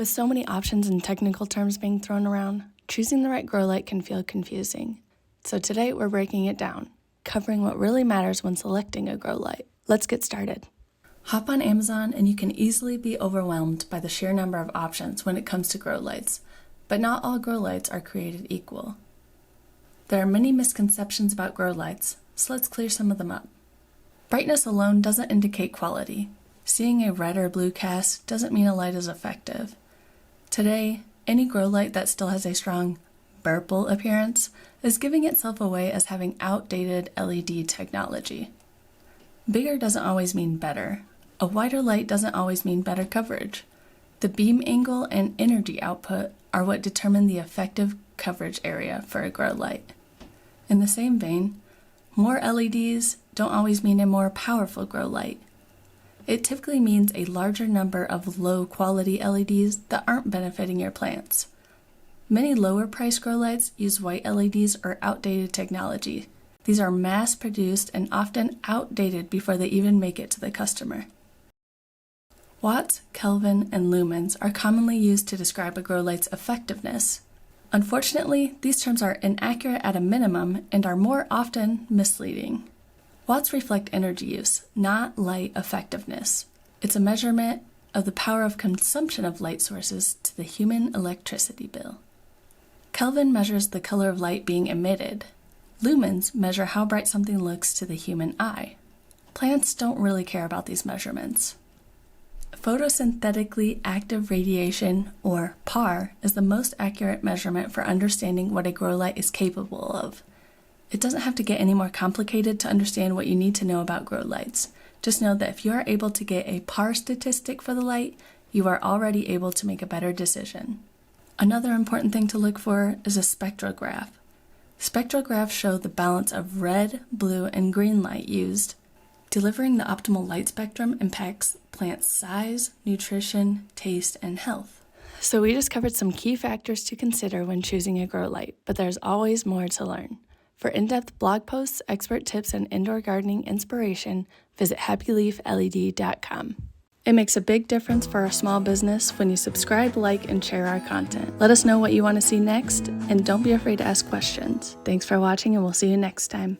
With so many options and technical terms being thrown around, choosing the right grow light can feel confusing. So today we're breaking it down, covering what really matters when selecting a grow light. Let's get started. Hop on Amazon and you can easily be overwhelmed by the sheer number of options when it comes to grow lights, but not all grow lights are created equal. There are many misconceptions about grow lights, so let's clear some of them up. Brightness alone doesn't indicate quality. Seeing a red or blue cast doesn't mean a light is effective. Today, any grow light that still has a strong purple appearance is giving itself away as having outdated LED technology. Bigger doesn't always mean better. A wider light doesn't always mean better coverage. The beam angle and energy output are what determine the effective coverage area for a grow light. In the same vein, more LEDs don't always mean a more powerful grow light. It typically means a larger number of low-quality LEDs that aren't benefiting your plants. Many lower-priced grow lights use white LEDs or outdated technology. These are mass-produced and often outdated before they even make it to the customer. Watts, Kelvin, and lumens are commonly used to describe a grow light's effectiveness. Unfortunately, these terms are inaccurate at a minimum and are more often misleading. Watts reflect energy use, not light effectiveness. It's a measurement of the power of consumption of light sources to the human electricity bill. Kelvin measures the color of light being emitted. Lumens measure how bright something looks to the human eye. Plants don't really care about these measurements. Photosynthetically active radiation, or PAR, is the most accurate measurement for understanding what a grow light is capable of. It doesn't have to get any more complicated to understand what you need to know about grow lights. Just know that if you are able to get a PAR statistic for the light, you are already able to make a better decision. Another important thing to look for is a spectrograph. Spectrographs show the balance of red, blue, and green light used. Delivering the optimal light spectrum impacts plant size, nutrition, taste, and health. So we just covered some key factors to consider when choosing a grow light, but there's always more to learn. For in-depth blog posts, expert tips, and indoor gardening inspiration, visit happyleafled.com. It makes a big difference for our small business when you subscribe, like, and share our content. Let us know what you want to see next, and don't be afraid to ask questions. Thanks for watching, and we'll see you next time.